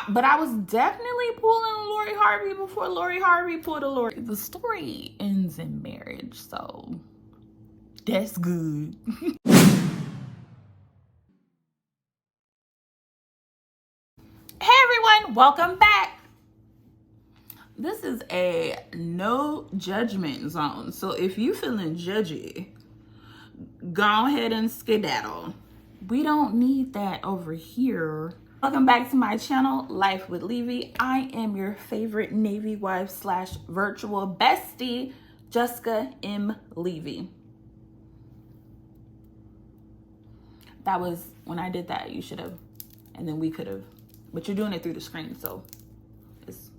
But I was definitely pulling Lori Harvey before Lori Harvey pulled a Lori. The story ends in marriage, so that's good. Hey everyone, welcome back. This is a no judgment zone. So if you feeling judgy, go ahead and skedaddle. We don't need that over here. Welcome back to my channel, Life with Levy. I am your favorite Navy wife / virtual bestie, Jessica M. Levy. That was, when I did that, you should have, and then we could have, but you're doing it through the screen, so it's,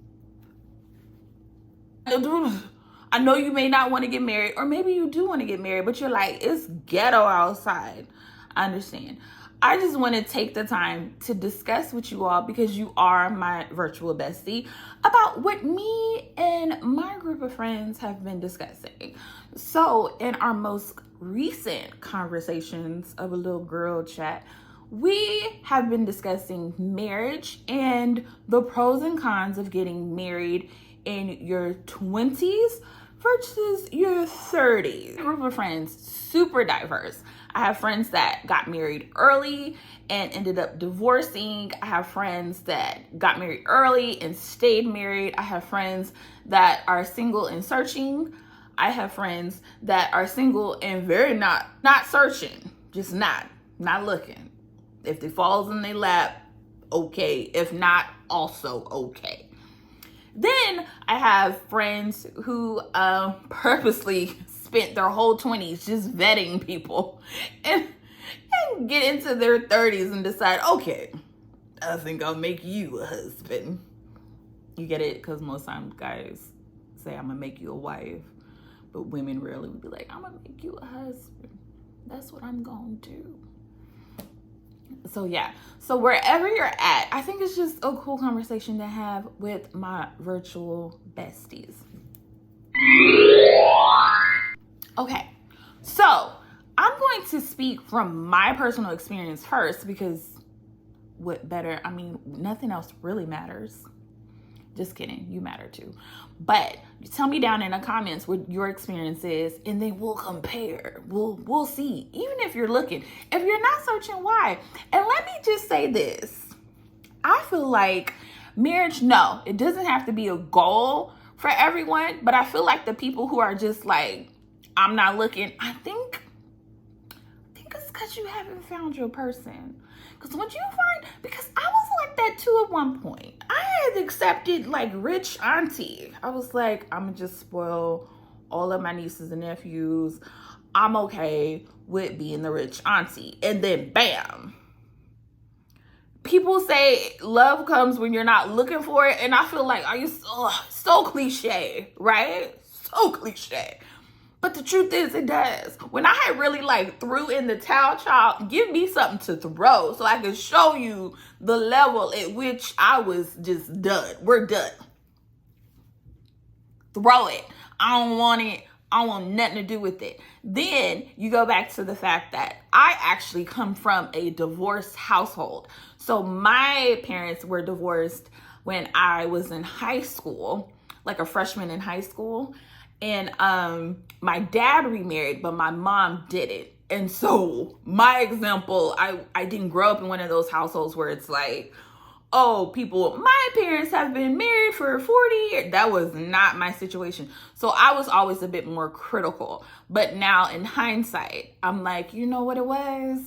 I know you may not want to get married, or maybe you do want to get married, but you're like, it's ghetto outside. I understand. I just want to take the time to discuss with you all, because you are my virtual bestie, about what me and my group of friends have been discussing. So in our most recent conversations of a little girl chat, we have been discussing marriage and the pros and cons of getting married in your 20s versus your 30s. Group of friends, super diverse. I have friends that got married early and ended up divorcing. I have friends that got married early and stayed married. I have friends that are single and searching. I have friends that are single and very not searching, just not looking. If it falls in their lap, okay. If not, also okay. Then I have friends who purposely spent their whole 20s just vetting people and get into their 30s and decide, okay, I think I'll make you a husband. You get it? Because most times guys say, I'm gonna make you a wife, but women rarely would be like, I'm gonna make you a husband. That's what I'm gonna do. So yeah, so wherever you're at, I think it's just a cool conversation to have with my virtual besties. Okay, so I'm going to speak from my personal experience first, because what better, I mean, nothing else really matters. Just kidding, you matter too. But tell me down in the comments what your experience is, and then we'll compare. We'll see. Even if you're looking, if you're not searching, why? And let me just say this. I feel like marriage, no, it doesn't have to be a goal for everyone, but I feel like the people who are just like, I'm not looking, I think it's because you haven't found your person. Because once you find, because I was like that too at one point. I had accepted like rich auntie. I was like, I'm gonna just spoil all of my nieces and nephews. I'm okay with being the rich auntie. And then bam. People say love comes when you're not looking for it. And I feel like, are you so cliche, right? So cliche. But the truth is, it does. When I had really like threw in the towel, child, give me something to throw so I can show you the level at which I was just done. We're done. Throw it. I don't want it. I don't want nothing to do with it. Then you go back to the fact that I actually come from a divorced household. So my parents were divorced when I was in high school, like a freshman in high school. And my dad remarried, but my mom didn't. And so my example, I didn't grow up in one of those households where it's like, oh, my parents have been married for 40 years. That was not my situation. So I was always a bit more critical. But now in hindsight, I'm like, you know what it was?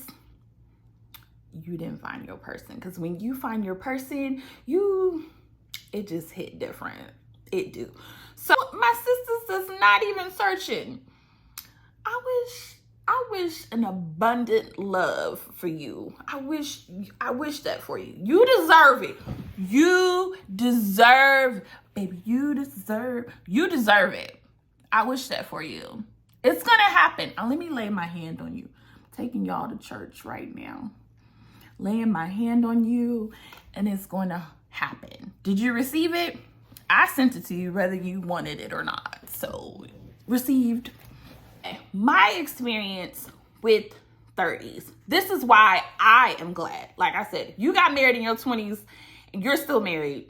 You didn't find your person. Because when you find your person, it just hit different. It do. So my sisters is not even searching. I wish an abundant love for you. I wish that for you. You deserve it. You deserve, baby, you deserve it. I wish that for you. It's gonna happen. Now, let me lay my hand on you. I'm taking y'all to church right now. Laying my hand on you, and it's gonna happen. Did you receive it? I sent it to you whether you wanted it or not. So, received. My experience with 30s. This is why I am glad. Like I said, you got married in your 20s and you're still married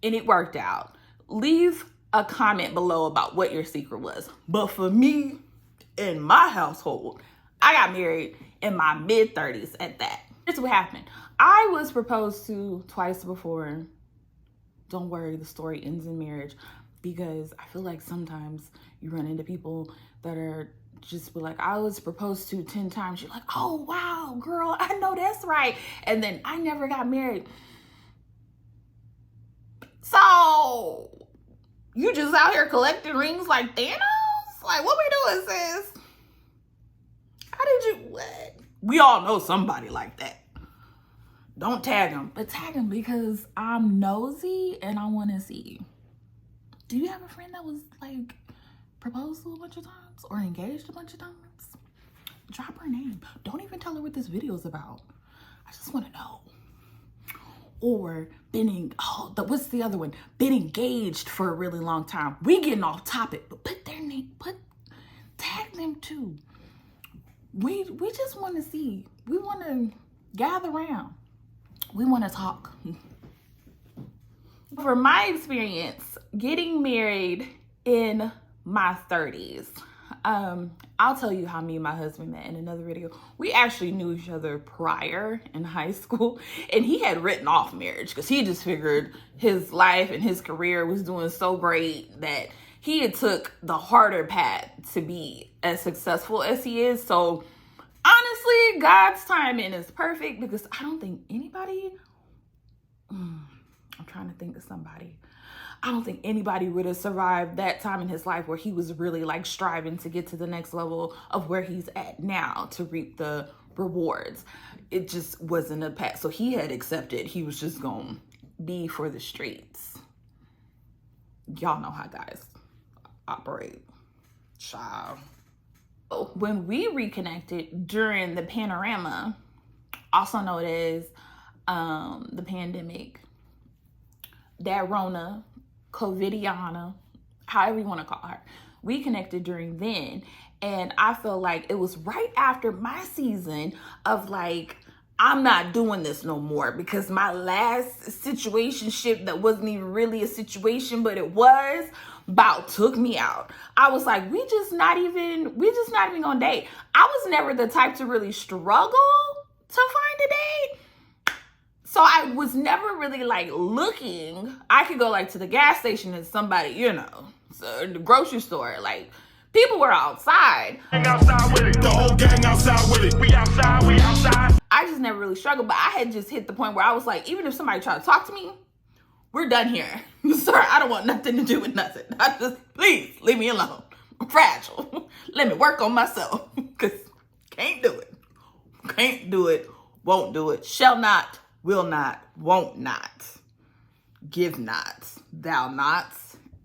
and it worked out, leave a comment below about what your secret was. But for me, in my household, I got married in my mid-30s at that. Here's what happened. I was proposed to twice before. Don't worry, the story ends in marriage, because I feel like sometimes you run into people that are just be like, I was proposed to 10 times. You're like, oh, wow, girl, I know that's right. And then I never got married. So you just out here collecting rings like Thanos? Like, what we doing, sis? How did you, what? We all know somebody like that. Don't tag them, but tag them because I'm nosy and I want to see. Do you have a friend that was like proposed to a bunch of times or engaged a bunch of times? Drop her name. Don't even tell her what this video is about. I just want to know. Or what's the other one? Been engaged for a really long time. We getting off topic, but put their name, tag them too. We just want to see. We want to gather around. We want to talk. For my experience, getting married in my 30s, I'll tell you how me and my husband met in another video. We actually knew each other prior in high school, and he had written off marriage because he just figured his life and his career was doing so great that he had took the harder path to be as successful as he is. So honestly, God's timing is perfect, because I don't think anybody, I'm trying to think of somebody. I don't think anybody would have survived that time in his life where he was really like striving to get to the next level of where he's at now to reap the rewards. It just wasn't a path. So he had accepted he was just going to be for the streets. Y'all know how guys operate. Child. When we reconnected during the panorama, also known as the pandemic, that Rona, COVIDiana, however you want to call her, we connected during then. And I feel like it was right after my season of like, I'm not doing this no more, because my last situationship that wasn't even really a situation, but it was, about took me out. I was like, we just not even gonna date. I was never the type to really struggle to find a date. So I was never really like looking. I could go like to the gas station and somebody, so the grocery store, like people were outside. Gang outside with it. The whole gang outside with it. We outside, we outside. I just never really struggled, but I had just hit the point where I was like, even if somebody tried to talk to me, we're done here. Sir, I don't want nothing to do with nothing. Please leave me alone. I'm fragile. Let me work on myself, because can't do it. Can't do it. Won't do it. Shall not. Will not, won't not, give not, thou not,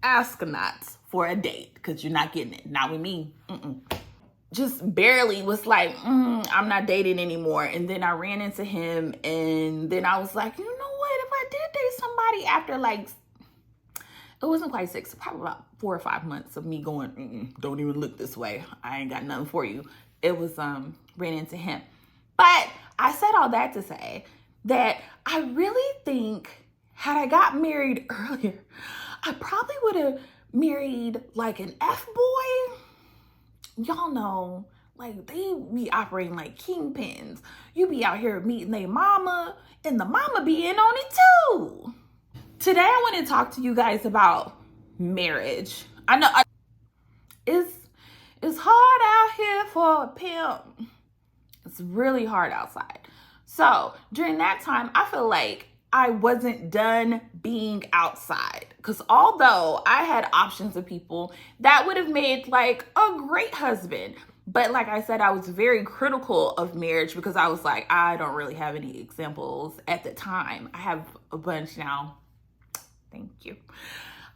ask not for a date, because you're not getting it. Not with me. Just barely was like, I'm not dating anymore. And then I ran into him, and then I was like, you know what? If I did date somebody after like, it wasn't quite 6, probably about 4 or 5 months of me going, don't even look this way. I ain't got nothing for you. It was, ran into him. But I said all that to say that I really think had I got married earlier, I probably would have married like an F-boy. Y'all know, like they be operating like kingpins. You be out here meeting their mama, and the mama be in on it too. Today I want to talk to you guys about marriage. I know it's hard out here for a pimp. It's really hard outside. So during that time, I feel like I wasn't done being outside, because although I had options of people that would have made like a great husband, but like I said, I was very critical of marriage because I was like, I don't really have any examples at the time. I have a bunch now. Thank you.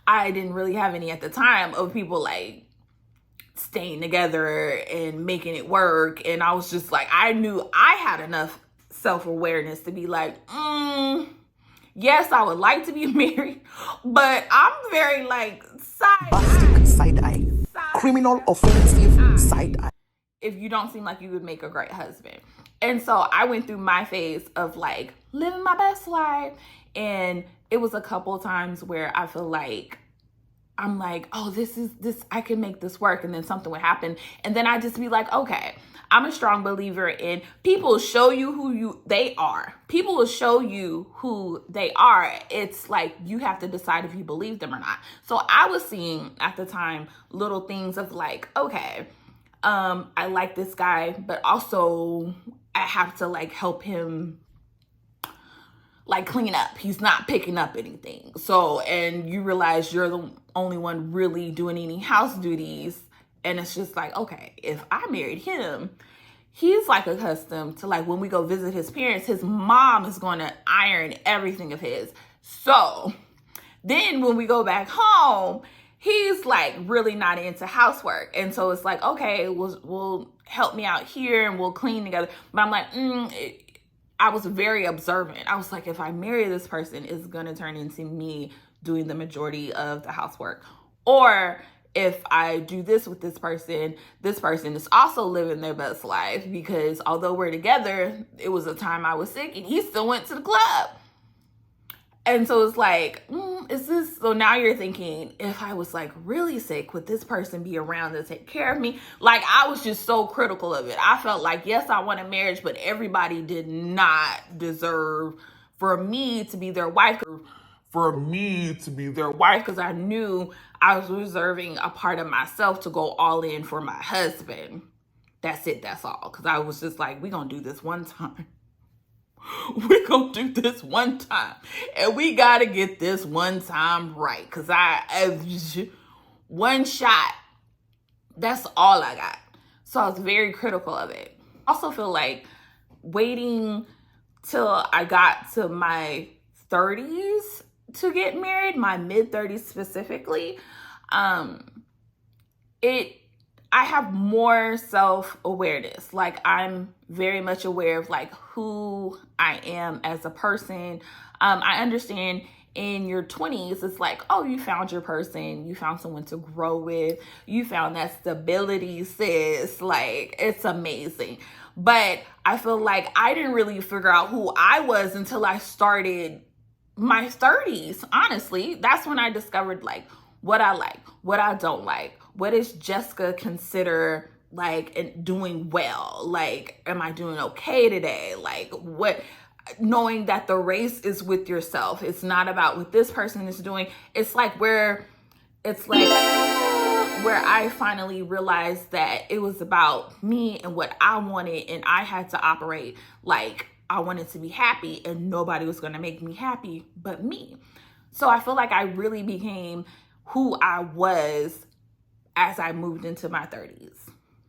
I didn't really have any at the time of people like staying together and making it work. And I was just like, I knew I had enough self-awareness to be like, yes, I would like to be married, but I'm very like side eye, criminal offensive side eye. If you don't seem like you would make a great husband. And so I went through my phase of like living my best life And it was a couple times where I feel like I'm like, oh, this, I can make this work. And then something would happen. And then I just be like, okay, I'm a strong believer in people show you who they are. People will show you who they are. It's like you have to decide if you believe them or not. So I was seeing at the time little things of like, okay, I like this guy, but also I have to like help him like clean up. He's not picking up anything. So, and you realize you're the only one really doing any house duties. And it's just like, okay, if I married him, he's like accustomed to like when we go visit his parents, his mom is going to iron everything of his. So then when we go back home, he's like really not into housework. And so it's like, okay, we'll help me out here and we'll clean together. But I'm like, I was very observant. I was like, if I marry this person, it's going to turn into me doing the majority of the housework. Or if I do this with this person is also living their best life, because although we're together, it was a time I was sick and he still went to the club. And so it's like, is this, so now you're thinking, if I was like really sick, would this person be around to take care of me? Like, I was just so critical of it. I felt like, yes, I want a marriage, but everybody did not deserve for me to be their wife. Because I knew I was reserving a part of myself to go all in for my husband. That's it, that's all. Because I was just like, we're going to do this one time. We're going to do this one time. And we got to get this one time right. Because one shot, that's all I got. So I was very critical of it. I also feel like waiting till I got to my 30s to get married, my mid-30s specifically, I have more self-awareness. Like, I'm very much aware of like who I am as a person. I understand in your 20s, it's like, oh, you found your person, you found someone to grow with, you found that stability, sis. Like, it's amazing. But I feel like I didn't really figure out who I was until I started my 30s. Honestly, that's when I discovered like what I like, what I don't like. What does Jessica consider like doing well? Like, am I doing okay today? Like, what, knowing that the race is with yourself. It's not about what this person is doing. It's like where I finally realized that it was about me and what I wanted, and I had to operate like I wanted to be happy, and nobody was going to make me happy but me. So I feel like I really became who I was as I moved into my 30s.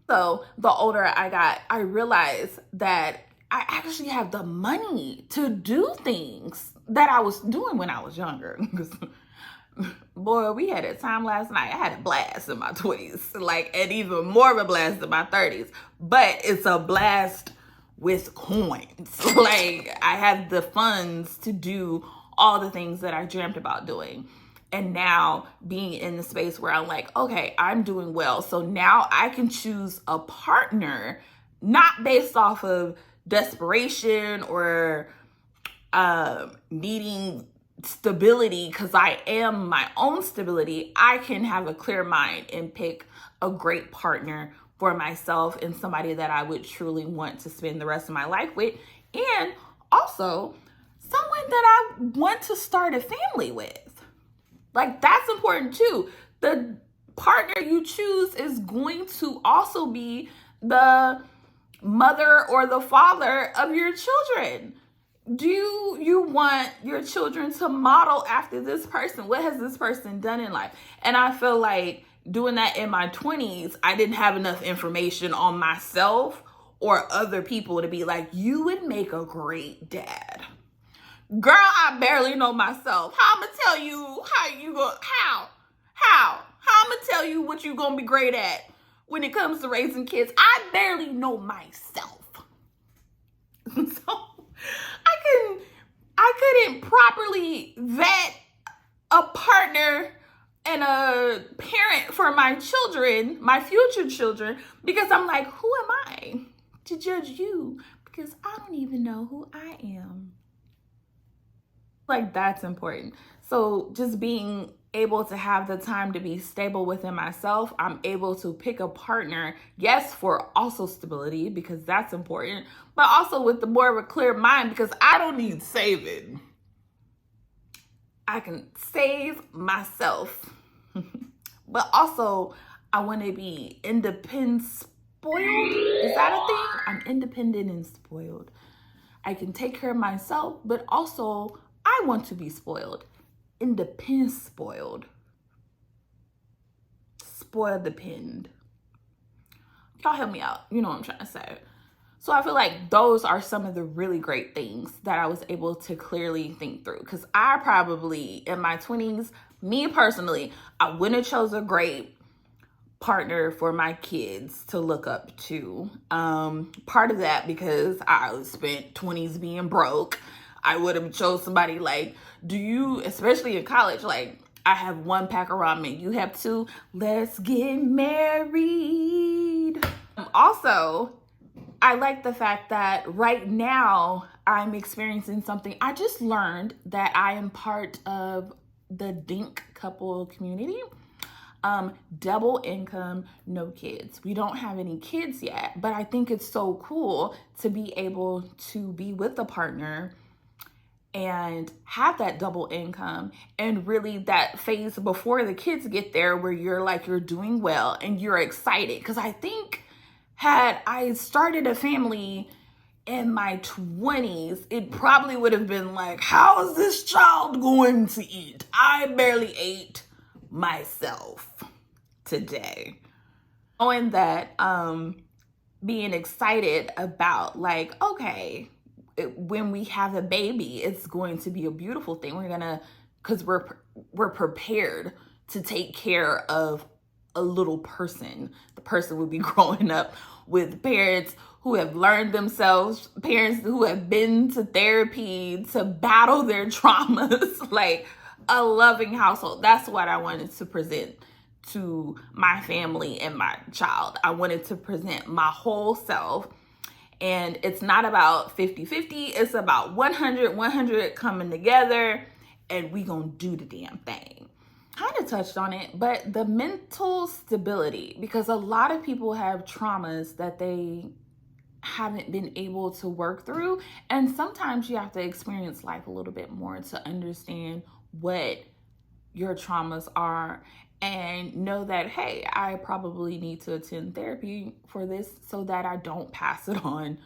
So the older I got, I realized that I actually have the money to do things that I was doing when I was younger. Boy, we had a time last night. I had a blast in my 20s, like, and even more of a blast in my 30s. But it's a blast with coins. Like, I have the funds to do all the things that I dreamt about doing. And now being in the space where I'm like, okay, I'm doing well. So now I can choose a partner, not based off of desperation or needing stability, because I am my own stability. I can have a clear mind and pick a great partner for myself and somebody that I would truly want to spend the rest of my life with. And also someone that I want to start a family with. Like, that's important too. The partner you choose is going to also be the mother or the father of your children. Do you want your children to model after this person? What has this person done in life? And I feel like doing that in my 20s, I didn't have enough information on myself or other people to be like, you would make a great dad. Girl, I barely know myself. How I'm gonna tell you how I'm gonna tell you what you're gonna be great at when it comes to raising kids? I barely know myself. So I couldn't properly vet a partner and a parent for my children, my future children, because I'm like, who am I to judge you? Because I don't even know who I am. Like that's important. So just being able to have the time to be stable within myself, I'm able to pick a partner, yes, for also stability because that's important, but also with the more of a clear mind because I don't need saving. I can save myself. But also I want to be independent spoiled. Is that a thing? I'm independent and spoiled. I can take care of myself, but also I want to be spoiled. Independent spoiled. Spoiled depend. Y'all help me out. You know what I'm trying to say. So I feel like those are some of the really great things that I was able to clearly think through. Because I probably, in my 20s, me personally, I wouldn't have chose a great partner for my kids to look up to. Part of that because I spent 20s being broke. I would have chose somebody like, especially in college, like I have one pack of ramen, you have two, let's get married. Also, I like the fact that right now I'm experiencing something. I just learned that I am part of the DINK couple community. Double income, no kids. We don't have any kids yet, but I think it's so cool to be able to be with a partner and have that double income, and really that phase before the kids get there where you're doing well and you're excited. Because I think had I started a family in my 20s, it probably would have been like, how is this child going to eat? I barely ate myself today. Knowing that, being excited about like, okay, when we have a baby, it's going to be a beautiful thing. Because we're prepared to take care of a little person. The person will be growing up with parents who have learned themselves, parents who have been to therapy to battle their traumas, like a loving household. That's what I wanted to present to my family and my child. I wanted to present my whole self. And it's not about 50-50. It's about 100 coming together, and we gonna do the damn thing. Kind of touched on it, but the mental stability, because a lot of people have traumas that they haven't been able to work through. And sometimes you have to experience life a little bit more to understand what your traumas are and know that, hey, I probably need to attend therapy for this so that I don't pass it on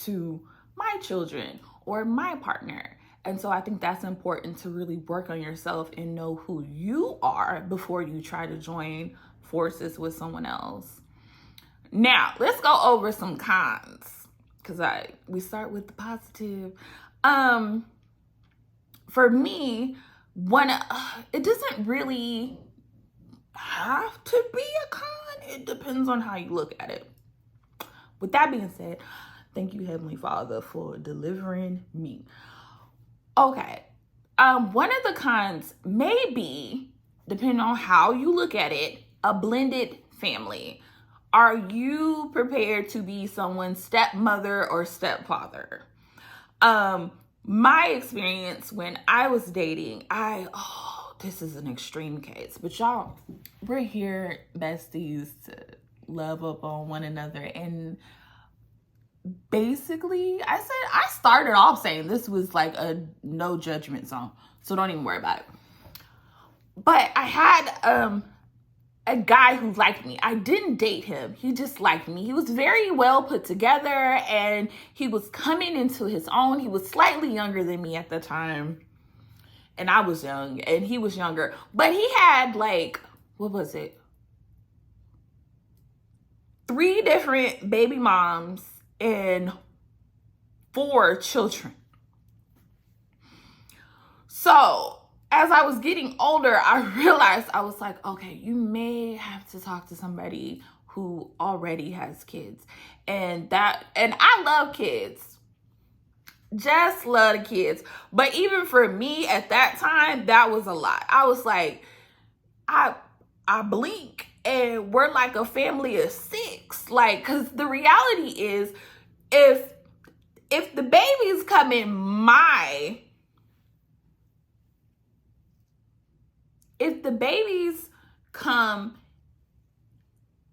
to my children or my partner. And so I think that's important to really work on yourself and know who you are before you try to join forces with someone else. Now, let's go over some cons, because we start with the positive. For me, it doesn't really have to be a con. It depends on how you look at it. With that being said, thank you, Heavenly Father, for delivering me. Okay. One of the cons may be, depending on how you look at it, a blended family. Are you prepared to be someone's stepmother or stepfather? My experience when I was dating, this is an extreme case, but y'all, we're here, besties, to love up on one another. And basically, I started off saying this was like a no judgment zone, so don't even worry about it. But I had a guy who liked me. I didn't date him. He just liked me. He was very well put together and he was coming into his own. He was slightly younger than me at the time. And I was young and he was younger. But he had like, what was it? 3 different baby moms and 4 children. So as I was getting older, I realized, I was like, okay, you may have to talk to somebody who already has kids. And I love kids. Just love the kids. But even for me at that time, that was a lot. I was like, I blink and we're like a family of 6. Like, cause the reality is, if the babies come in my the babies come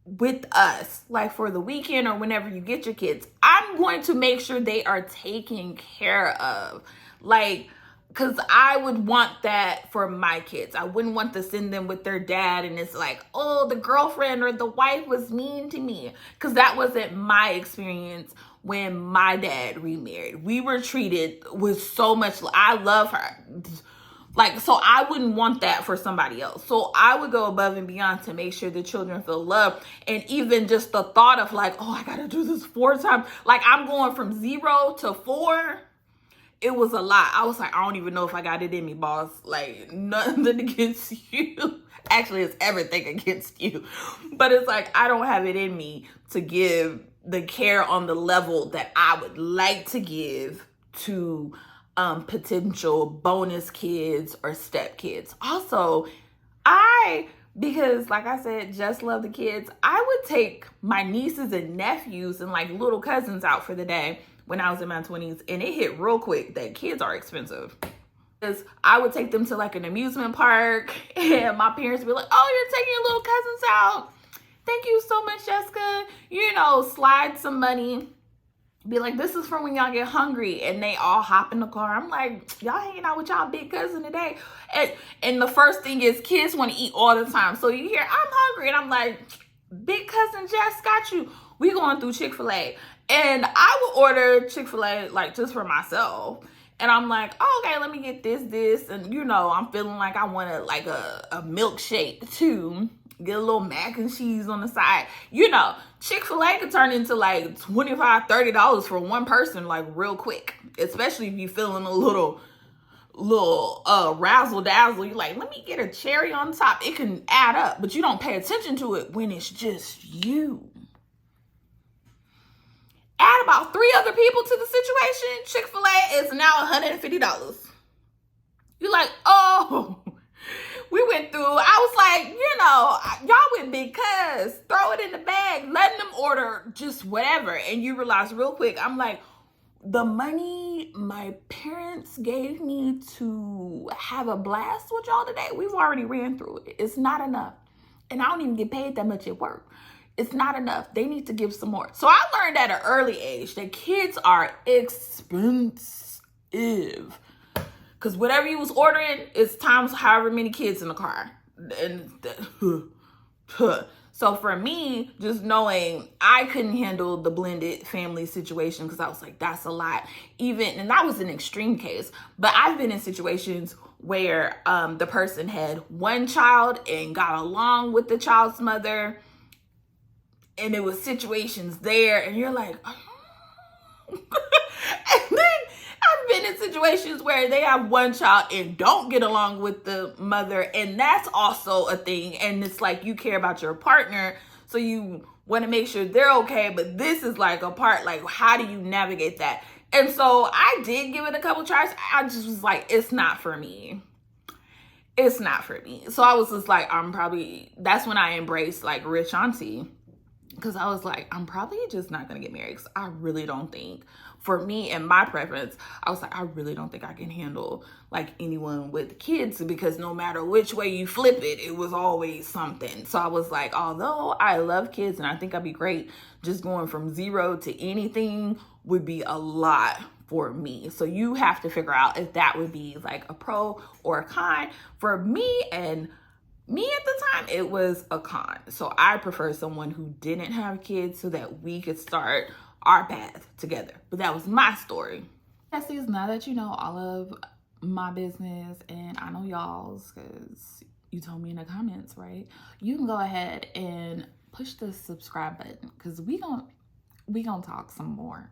with us, like for the weekend or whenever you get your kids, I'm going to make sure they are taken care of. Like, because I would want that for my kids. I wouldn't want to send them with their dad and it's like, oh, the girlfriend or the wife was mean to me. Because that wasn't my experience when my dad remarried. We were treated with so much, I love her. Like, so I wouldn't want that for somebody else. So I would go above and beyond to make sure the children feel loved. And even just the thought of like, oh, I gotta do this 4 times. Like, I'm going from 0 to 4. It was a lot. I was like, I don't even know if I got it in me, boss. Like, nothing against you. Actually, it's everything against you. But it's like, I don't have it in me to give the care on the level that I would like to give to potential bonus kids or step kids. Also, because like I said, just love the kids, I would take my nieces and nephews and like little cousins out for the day when I was in my 20s, and it hit real quick that kids are expensive. Because I would take them to like an amusement park and my parents would be like, oh, you're taking your little cousins out. Thank you so much, Jessica. You know, slide some money. Be like, this is for when y'all get hungry, and they all hop in the car. I'm like, y'all hanging out with y'all big cousin today. And the first thing is kids want to eat all the time. So you hear, I'm hungry. And I'm like, big cousin Jess got you. We going through Chick-fil-A. And I would order Chick-fil-A like just for myself. And I'm like, oh, okay, let me get this. And you know, I'm feeling like I wanted like a milkshake too. Get a little mac and cheese on the side. You know, Chick-fil-A could turn into like $25, $30 for one person, like real quick. Especially if you're feeling a little razzle dazzle. You're like, let me get a cherry on top. It can add up, but you don't pay attention to it when it's just you. Add about 3 other people to the situation, Chick-fil-A is now $150. You're like, oh. We went through, I was like, you know, y'all went big cuz, throw it in the bag, letting them order just whatever. And you realize real quick, I'm like, the money my parents gave me to have a blast with y'all today, we've already ran through it. It's not enough. And I don't even get paid that much at work. It's not enough. They need to give some more. So I learned at an early age that kids are expensive. Because whatever you was ordering, it's times however many kids in the car. And so for me, just knowing I couldn't handle the blended family situation, because I was like, that's a lot. And that was an extreme case. But I've been in situations where the person had one child and got along with the child's mother. And there was situations there, and you're like, oh. And then I've been in situations where they have one child and don't get along with the mother, and that's also a thing. And it's like, you care about your partner, so you want to make sure they're okay, but this is like a part, like, how do you navigate that? And so I did give it a couple tries. I just was like, it's not for me. It's not for me. So I was just like, that's when I embraced like rich auntie. Because I was like, I'm probably just not going to get married. Because I really don't think, for me and my preference, I was like, I really don't think I can handle like anyone with kids. Because no matter which way you flip it, it was always something. So I was like, although I love kids and I think I'd be great, just going from 0 to anything would be a lot for me. So you have to figure out if that would be like a pro or a con. For me at the time, it was a con. So I prefer someone who didn't have kids so that we could start our path together. But that was my story. Besties, now that you know all of my business and I know y'all's, because you told me in the comments, right? You can go ahead and push the subscribe button, because we gonna talk some more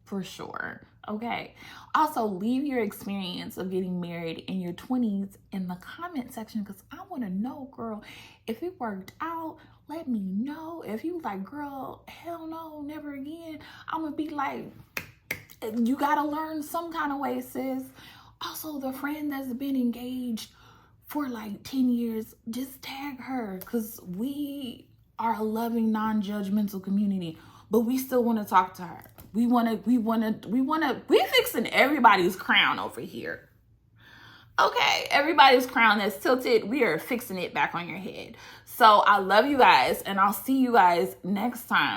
for sure. Okay. Also, leave your experience of getting married in your 20s in the comment section, because I want to know, girl, if it worked out. Let me know. If you like, girl, hell no, never again, I'm gonna be like, you gotta learn some kind of way, sis. Also, the friend that's been engaged for like 10 years, just tag her, because we are a loving, non-judgmental community, but we still want to talk to her. We fixing everybody's crown over here. Okay, everybody's crown that's tilted, we are fixing it back on your head. So I love you guys, and I'll see you guys next time.